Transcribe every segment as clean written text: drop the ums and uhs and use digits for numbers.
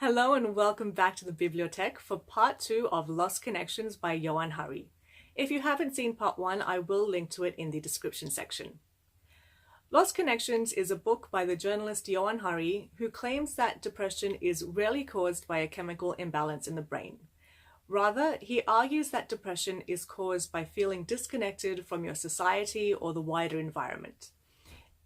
Hello and welcome back to the Bibliotek for part 2 of Lost Connections by Johann Hari. If you haven't seen part 1, I will link to it in the description section. Lost Connections is a book by the journalist Johann Hari, who claims that depression is rarely caused by a chemical imbalance in the brain. Rather, he argues that depression is caused by feeling disconnected from your society or the wider environment.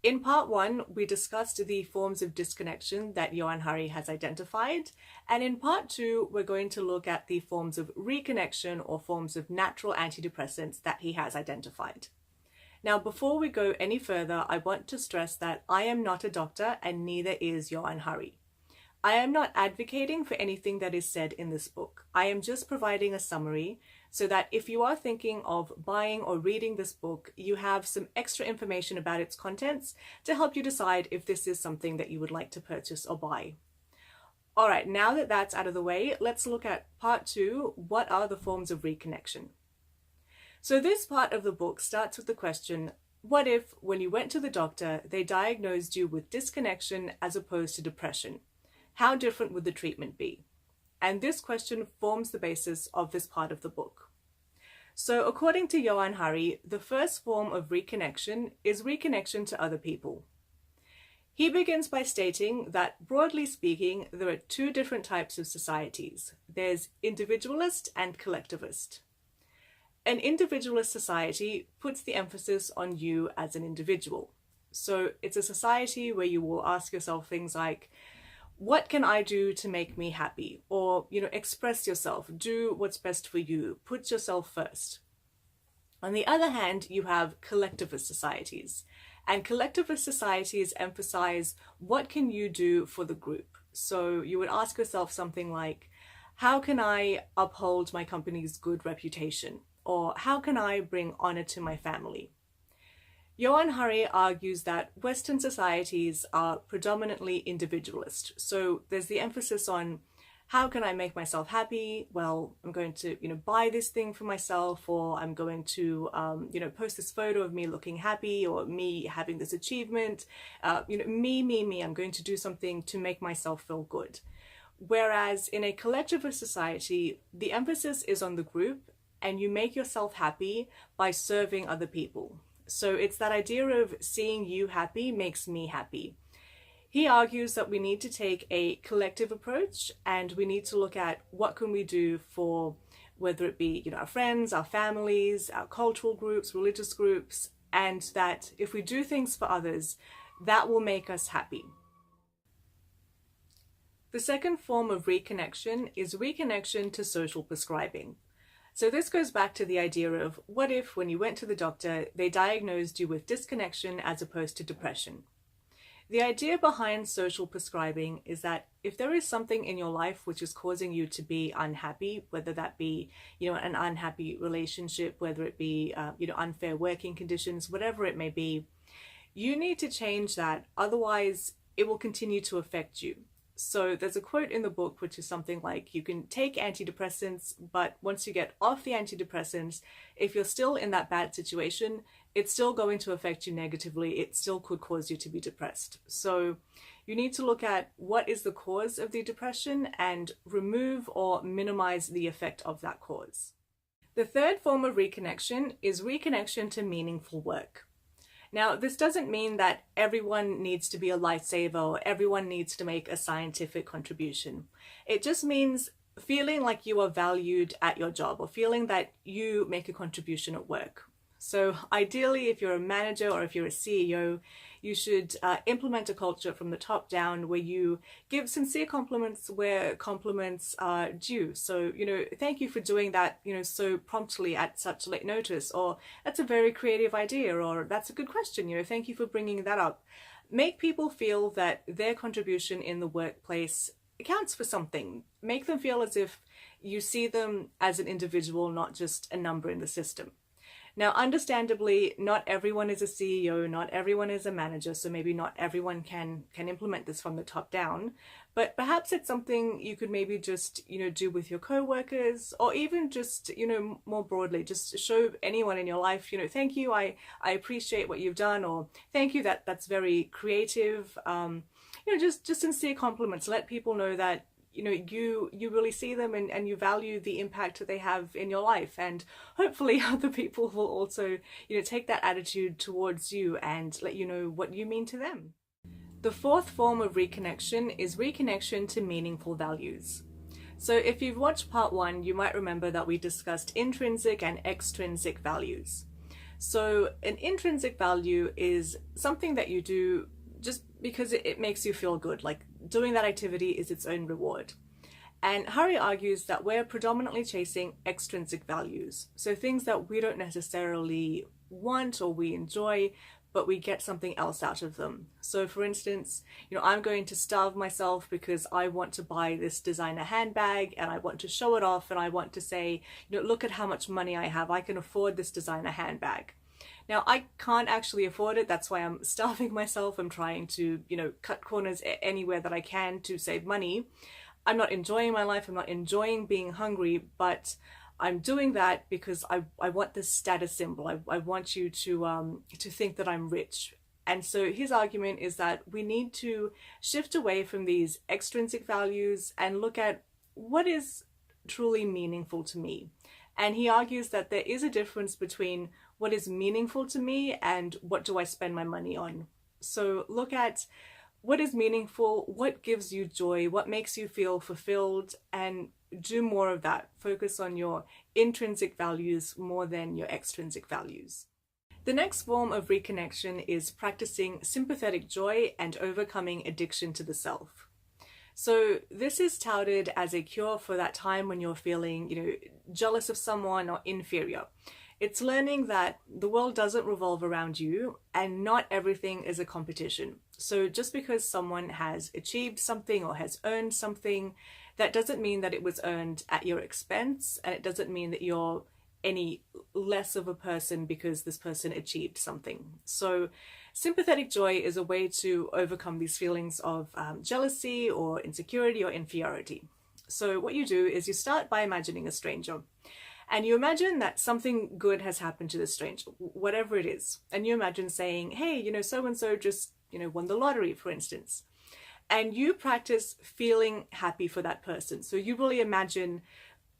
In part 1, we discussed the forms of disconnection that Johann Hari has identified, and in part 2, we're going to look at the forms of reconnection or forms of natural antidepressants that he has identified. Now, before we go any further, I want to stress that I am not a doctor and neither is Johann Hari. I am not advocating for anything that is said in this book. I am just providing a summary so that if you are thinking of buying or reading this book, you have some extra information about its contents to help you decide if this is something that you would like to purchase or buy. All right, now that that's out of the way, let's look at part 2, what are the forms of reconnection? So this part of the book starts with the question, what if when you went to the doctor, they diagnosed you with disconnection as opposed to depression? How different would the treatment be? And this question forms the basis of this part of the book. So according to Johann Hari, the first form of reconnection is reconnection to other people. He begins by stating that, broadly speaking, there are two different types of societies. There's individualist and collectivist. An individualist society puts the emphasis on you as an individual. So it's a society where you will ask yourself things like, what can I do to make me happy? Or, express yourself, do what's best for you, put yourself first. On the other hand, you have collectivist societies. And collectivist societies emphasize what can you do for the group? So you would ask yourself something like, how can I uphold my company's good reputation? Or how can I bring honor to my family? Johann Hari argues that Western societies are predominantly individualist. So there's the emphasis on how can I make myself happy? Well, I'm going to, buy this thing for myself, or I'm going to, post this photo of me looking happy, or me having this achievement. Me. I'm going to do something to make myself feel good. Whereas in a collectivist society, the emphasis is on the group, and you make yourself happy by serving other people. So it's that idea of seeing you happy makes me happy. He argues that we need to take a collective approach and we need to look at what can we do for whether it be our friends, our families, our cultural groups, religious groups, and that if we do things for others, that will make us happy. The second form of reconnection is reconnection to social prescribing. So this goes back to the idea of what if when you went to the doctor, they diagnosed you with disconnection as opposed to depression. The idea behind social prescribing is that if there is something in your life which is causing you to be unhappy, whether that be, an unhappy relationship, whether it be, unfair working conditions, whatever it may be, you need to change that. Otherwise, it will continue to affect you. So there's a quote in the book which is something like, you can take antidepressants, but once you get off the antidepressants, if you're still in that bad situation, it's still going to affect you negatively. It still could cause you to be depressed. So you need to look at what is the cause of the depression and remove or minimize the effect of that cause. The third form of reconnection is reconnection to meaningful work. Now, this doesn't mean that everyone needs to be a lifesaver or everyone needs to make a scientific contribution. It just means feeling like you are valued at your job or feeling that you make a contribution at work. So ideally, if you're a manager or if you're a CEO, you should implement a culture from the top down where you give sincere compliments where compliments are due. So, thank you for doing that, so promptly at such late notice, or that's a very creative idea, or that's a good question, thank you for bringing that up. Make people feel that their contribution in the workplace counts for something. Make them feel as if you see them as an individual, not just a number in the system. Now, understandably, not everyone is a CEO, not everyone is a manager, so maybe not everyone can implement this from the top down, but perhaps it's something you could maybe just, do with your co-workers, or even just, more broadly, just show anyone in your life, thank you, I appreciate what you've done, or thank you, that's very creative, just sincere compliments. Let people know that you really see them and you value the impact that they have in your life, and hopefully other people will also take that attitude towards you and let you know what you mean to them. The fourth form of reconnection is reconnection to meaningful values. So if you've watched part one, you might remember that we discussed intrinsic and extrinsic values. So an intrinsic value is something that you do just because it makes you feel good, like doing that activity is its own reward. And Hari argues that we're predominantly chasing extrinsic values, so things that we don't necessarily want or we enjoy, but we get something else out of them. So for instance, I'm going to starve myself because I want to buy this designer handbag and I want to show it off and I want to say, look at how much money I have, I can afford this designer handbag. Now, I can't actually afford it, that's why I'm starving myself. I'm trying to, cut corners anywhere that I can to save money. I'm not enjoying my life, I'm not enjoying being hungry, but I'm doing that because I want this status symbol. I want you to think that I'm rich. And so his argument is that we need to shift away from these extrinsic values and look at what is truly meaningful to me. And he argues that there is a difference between what is meaningful to me and what do I spend my money on. So look at what is meaningful, what gives you joy, what makes you feel fulfilled, and do more of that. Focus on your intrinsic values more than your extrinsic values. The next form of reconnection is practicing sympathetic joy and overcoming addiction to the self. So this is touted as a cure for that time when you're feeling, jealous of someone or inferior. It's learning that the world doesn't revolve around you and not everything is a competition. So just because someone has achieved something or has earned something, that doesn't mean that it was earned at your expense, and it doesn't mean that you're any less of a person because this person achieved something. So sympathetic joy is a way to overcome these feelings of jealousy or insecurity or inferiority. So what you do is you start by imagining a stranger. And you imagine that something good has happened to the stranger, whatever it is. And you imagine saying, hey, so-and-so just, won the lottery, for instance. And you practice feeling happy for that person. So you really imagine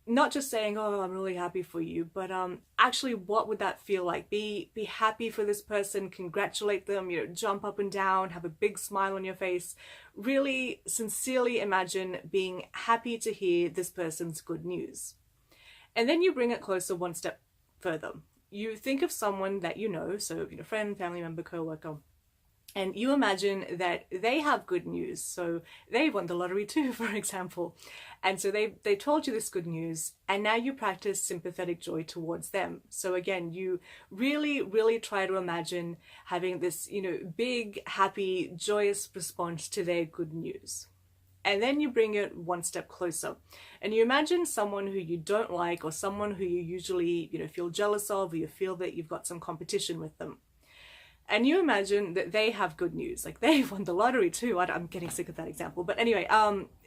not just saying, oh, I'm really happy for you, but actually what would that feel like? Be happy for this person, congratulate them, jump up and down, have a big smile on your face. Really sincerely imagine being happy to hear this person's good news. And then you bring it closer one step further. You think of someone that so friend, family member, co-worker, and you imagine that they have good news. So they won the lottery too, for example. And so they told you this good news, and now you practice sympathetic joy towards them. So again, you really, really try to imagine having this, big, happy, joyous response to their good news. And then you bring it one step closer and you imagine someone who you don't like or someone who you usually, feel jealous of, or you feel that you've got some competition with them. And you imagine that they have good news, like they won the lottery too. I'm getting sick of that example. But anyway,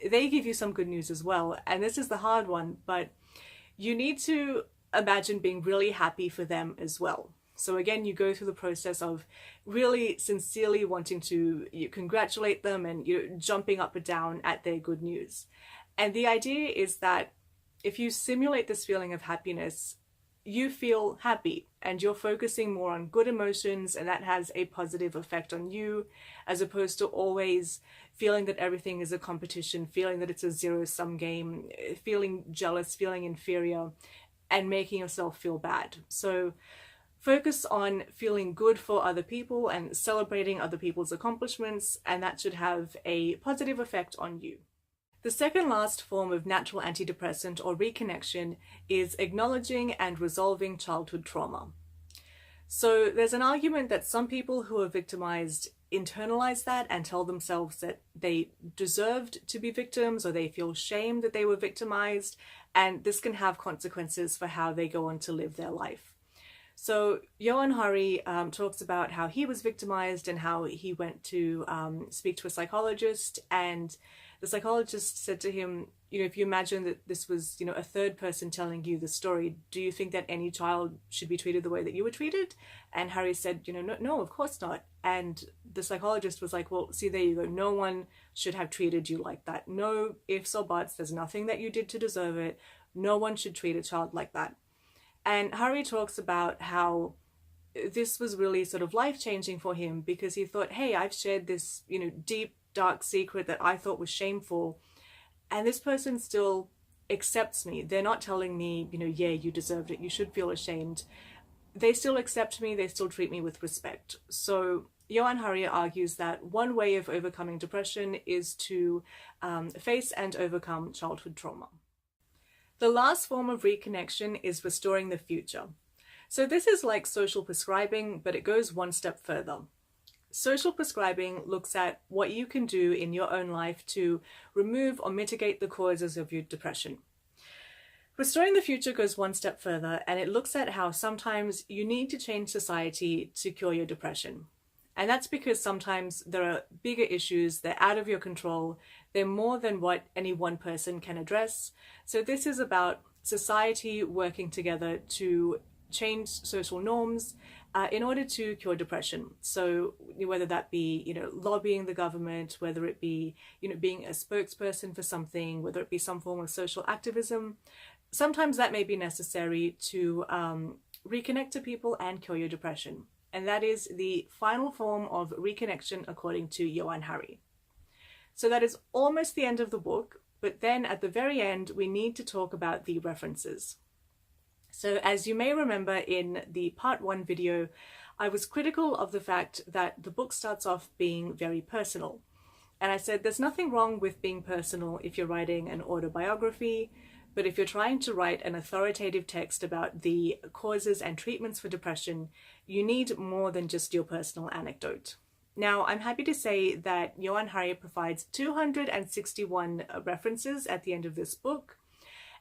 they give you some good news as well. And this is the hard one, but you need to imagine being really happy for them as well. So again, you go through the process of really sincerely wanting to congratulate them and jumping up and down at their good news. And the idea is that if you simulate this feeling of happiness, you feel happy and you're focusing more on good emotions, and that has a positive effect on you, as opposed to always feeling that everything is a competition, feeling that it's a zero-sum game, feeling jealous, feeling inferior, and making yourself feel bad. So focus on feeling good for other people and celebrating other people's accomplishments, and that should have a positive effect on you. The second last form of natural antidepressant or reconnection is acknowledging and resolving childhood trauma. So there's an argument that some people who are victimized internalize that and tell themselves that they deserved to be victims, or they feel shame that they were victimized, and this can have consequences for how they go on to live their life. So Johann Hari talks about how he was victimized and how he went to speak to a psychologist, and the psychologist said to him, if you imagine that this was, a third person telling you the story, do you think that any child should be treated the way that you were treated? And Hari said, no, of course not. And the psychologist was like, well, see, there you go. No one should have treated you like that. No ifs or buts. There's nothing that you did to deserve it. No one should treat a child like that. And Hari talks about how this was really sort of life-changing for him, because he thought, hey, I've shared this, deep, dark secret that I thought was shameful, and this person still accepts me. They're not telling me, yeah, you deserved it, you should feel ashamed. They still accept me, they still treat me with respect. So Johann Hari argues that one way of overcoming depression is to face and overcome childhood trauma. The last form of reconnection is restoring the future. So this is like social prescribing, but it goes one step further. Social prescribing looks at what you can do in your own life to remove or mitigate the causes of your depression. Restoring the future goes one step further, and it looks at how sometimes you need to change society to cure your depression. And that's because sometimes there are bigger issues, they're out of your control, they're more than what any one person can address. So this is about society working together to change social norms in order to cure depression. So whether that be, lobbying the government, whether it be, being a spokesperson for something, whether it be some form of social activism, sometimes that may be necessary to reconnect to people and cure your depression. And that is the final form of reconnection according to Johann Hari. So that is almost the end of the book, but then at the very end, we need to talk about the references. So as you may remember in the part 1 video, I was critical of the fact that the book starts off being very personal. And I said there's nothing wrong with being personal if you're writing an autobiography, but if you're trying to write an authoritative text about the causes and treatments for depression, you need more than just your personal anecdote. Now, I'm happy to say that Johann Hari provides 261 references at the end of this book,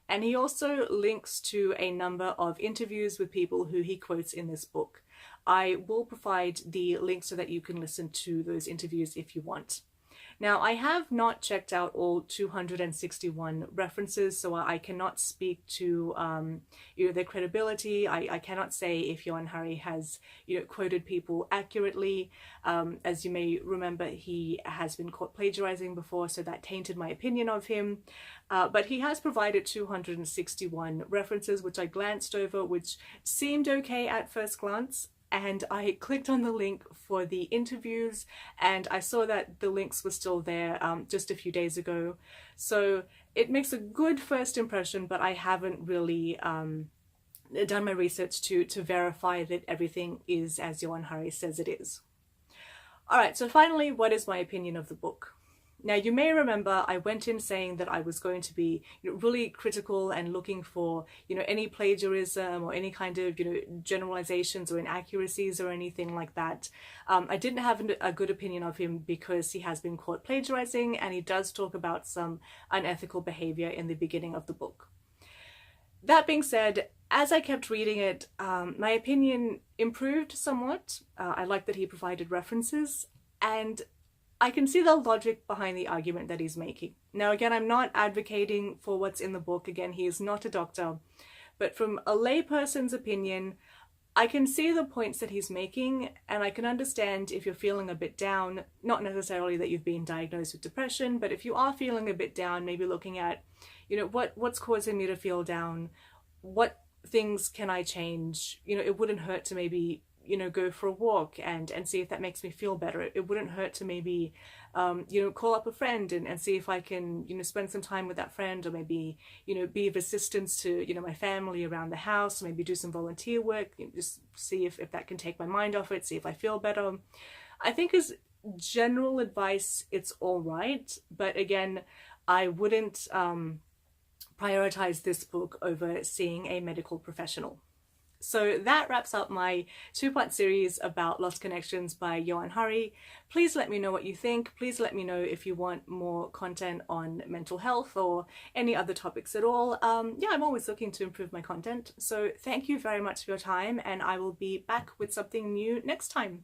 and he also links to a number of interviews with people who he quotes in this book. I will provide the link so that you can listen to those interviews if you want. Now, I have not checked out all 261 references, so I cannot speak to their credibility. I cannot say if Johann Hari has quoted people accurately. As you may remember, he has been caught plagiarizing before, so that tainted my opinion of him. But he has provided 261 references, which I glanced over, which seemed okay at first glance. And I clicked on the link for the interviews, and I saw that the links were still there just a few days ago. So it makes a good first impression, but I haven't really done my research to verify that everything is as Johann Hari says it is. All right, so finally, what is my opinion of the book? Now, you may remember I went in saying that I was going to be really critical and looking for any plagiarism or any kind of generalizations or inaccuracies or anything like that. I didn't have a good opinion of him because he has been caught plagiarizing, and he does talk about some unethical behavior in the beginning of the book. That being said, as I kept reading it, my opinion improved somewhat. I like that he provided references, and I can see the logic behind the argument that he's making. Now, again, I'm not advocating for what's in the book. Again, he is not a doctor. But from a layperson's opinion, I can see the points that he's making, and I can understand if you're feeling a bit down, not necessarily that you've been diagnosed with depression, but if you are feeling a bit down, maybe looking at, what's causing me to feel down? What things can I change? It wouldn't hurt to maybe go for a walk and see if that makes me feel better. It wouldn't hurt to maybe, call up a friend and see if I can, spend some time with that friend, or maybe, be of assistance to, my family around the house, maybe do some volunteer work, just see if that can take my mind off it, see if I feel better. I think as general advice, it's all right. But again, I wouldn't prioritize this book over seeing a medical professional. So that wraps up my 2-part series about Lost Connections by Johann Hari. Please let me know what you think. Please let me know if you want more content on mental health or any other topics at all. Yeah, I'm always looking to improve my content. So thank you very much for your time, and I will be back with something new next time.